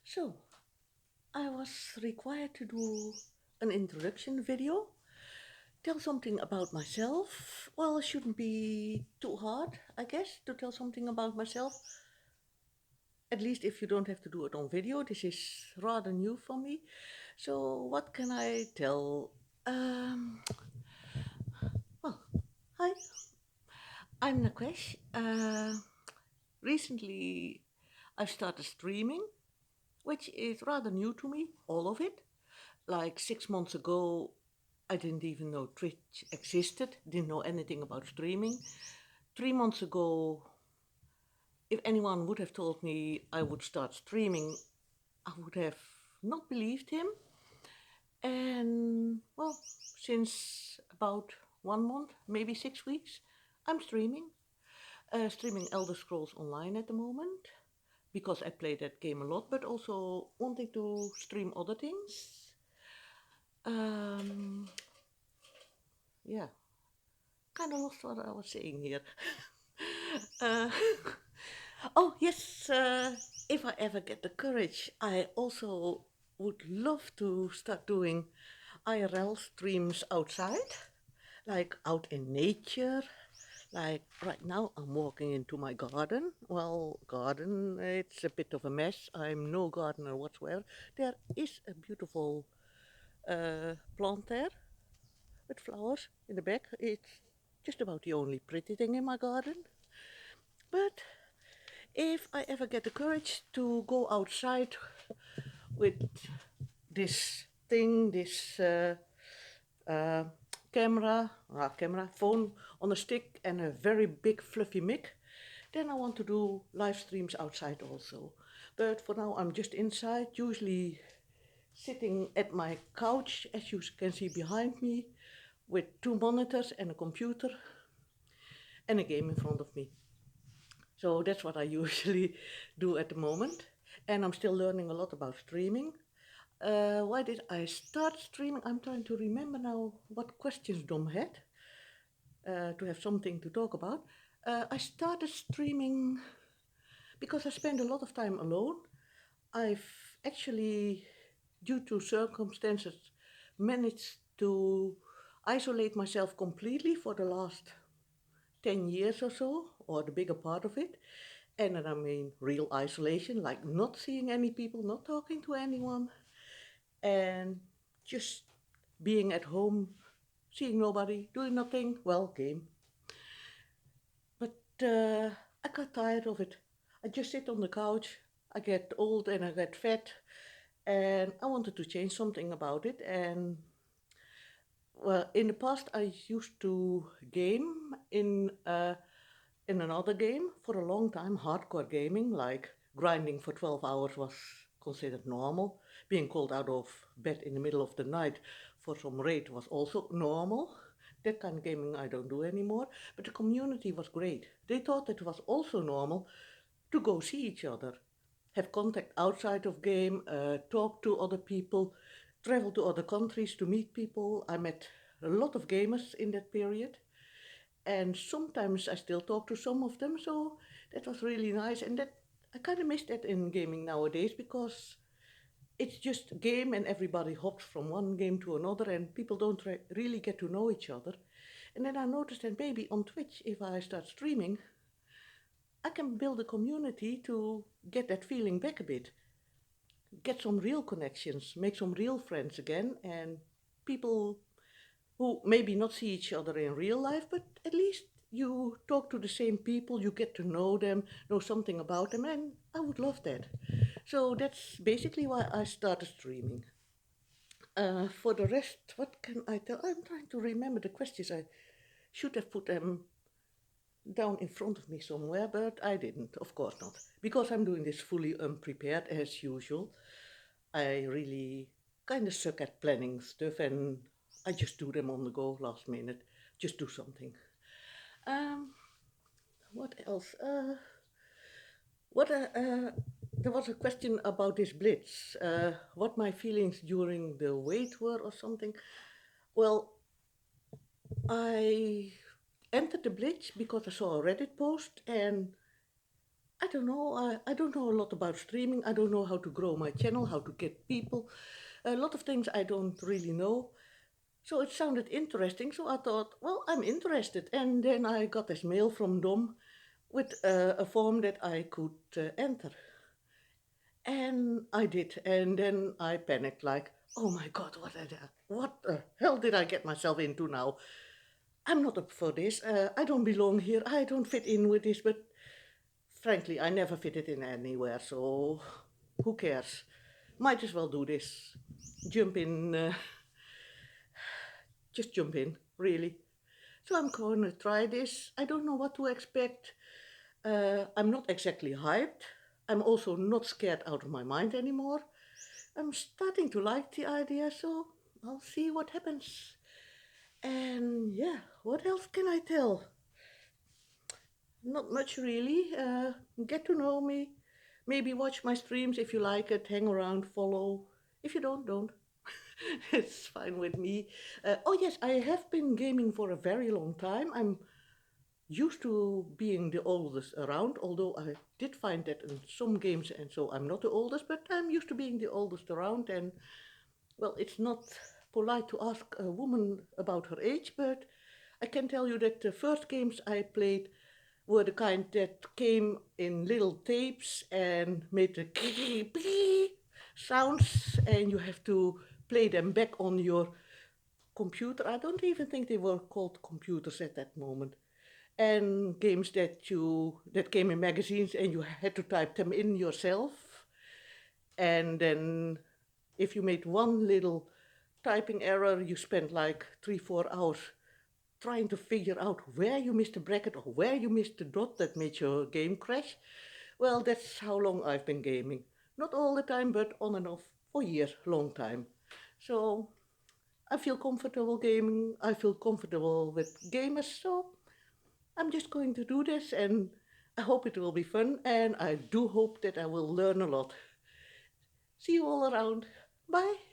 So, I was required to do an introduction video, tell something about myself. Well, it shouldn't be too hard, I guess, to tell something about myself. At least if you don't have to do it on video. This is rather new for me. So, what can I tell? Um, well, hi, I'm Nakesh. Recently, I started streaming, which is rather new to me, all of it. Like 6 months ago, I didn't even know Twitch existed, didn't know anything about streaming. 3 months ago, if anyone would have told me I would start streaming, I would have not believed him. And well, since about 1 month, maybe 6 weeks, I'm streaming. Streaming Elder Scrolls Online at the moment because I play that game a lot, but also wanting to stream other things. Um, yeah, kind of lost what I was saying here. uh, oh, yes, if I ever get the courage, I also would love to start doing IRL streams outside, like out in nature. Like right now, I'm walking into my garden. Well, garden, it's a bit of a mess. I'm no gardener whatsoever. There is a beautiful plant there with flowers in the back. It's just about the only pretty thing in my garden. But if I ever get the courage to go outside with this thing, this uh, phone on a stick and a very big fluffy mic, then I want to do live streams outside also. But for now, I'm just inside, usually sitting at my couch, as you can see behind me, with two monitors and a computer and a game in front of me. So that's what I usually do at the moment. And I'm still learning a lot about streaming. Why did I start streaming? I'm trying to remember now what questions Dom had to have something to talk about. I started streaming because I spend a lot of time alone. I've actually, due to circumstances, managed to isolate myself completely for the last 10 years or so, or the bigger part of it. And then I mean real isolation, like not seeing any people, not talking to anyone, and just being at home, seeing nobody, doing nothing, well, game. But I got tired of it. I just sit on the couch, I get old and I get fat, and I wanted to change something about it. And well, in the past, I used to game in another game for a long time, hardcore gaming, like grinding for 12 hours was considered normal. Being called out of bed in the middle of the night for some raid was also normal. That kind of gaming I don't do anymore. But the community was great. They thought it was also normal to go see each other, have contact outside of game, talk to other people, travel to other countries to meet people. I met a lot of gamers in that period, and sometimes I still talk to some of them, so that was really nice. And that I kind of miss that in gaming nowadays because it's just game and everybody hops from one game to another and people don't really get to know each other. And then I noticed that maybe on Twitch, if I start streaming, I can build a community to get that feeling back a bit, get some real connections, make some real friends again, and people who maybe not see each other in real life, but at least you talk to the same people, you get to know them, know something about them, and I would love that. So that's basically why I started streaming. For the rest, what can I tell? I'm trying to remember the questions. I should have put them down in front of me somewhere, but I didn't, of course not. Because I'm doing this fully unprepared as usual. I really kind of suck at planning stuff and I just do them on the go last minute. Just do something. Um, what else? What there was a question about this Blitz. What my feelings during the wait were or something. Well, I entered the Blitz because I saw a Reddit post and I don't know. I don't know a lot about streaming. I don't know how to grow my channel, how to get people. A lot of things I don't really know. So it sounded interesting. So I thought, well, I'm interested. And then I got this mail from Dom with a form that I could enter. And I did. And then I panicked like, oh my God, what the hell did I get myself into now? I'm not up for this. I don't belong here. I don't fit in with this. But frankly, I never fitted in anywhere. So who cares? Might as well do this. Jump in, just jump in, really. So I'm going to try this. I don't know what to expect. I'm not exactly hyped. I'm also not scared out of my mind anymore. I'm starting to like the idea, so I'll see what happens. And yeah, what else can I tell? Not much really. Get to know me. Maybe watch my streams if you like it. Hang around, follow. If you don't. It's fine with me. Oh yes, I have been gaming for a very long time. I'm used to being the oldest around, although I did find that in some games, and so I'm not the oldest, but I'm used to being the oldest around. And well, it's not polite to ask a woman about her age, but I can tell you that the first games I played were the kind that came in little tapes and made the sounds, and you have to play them back on your computer. I don't even think they were called computers at that moment. And games that came in magazines and you had to type them in yourself. And then if you made one little typing error, you spent like 3-4 hours trying to figure out where you missed a bracket or where you missed the dot that made your game crash. Well, that's how long I've been gaming. Not all the time, but on and off for years, long time. So I feel comfortable gaming. I feel comfortable with gamers. So I'm just going to do this, and I hope it will be fun, and I do hope that I will learn a lot. See you all around. Bye.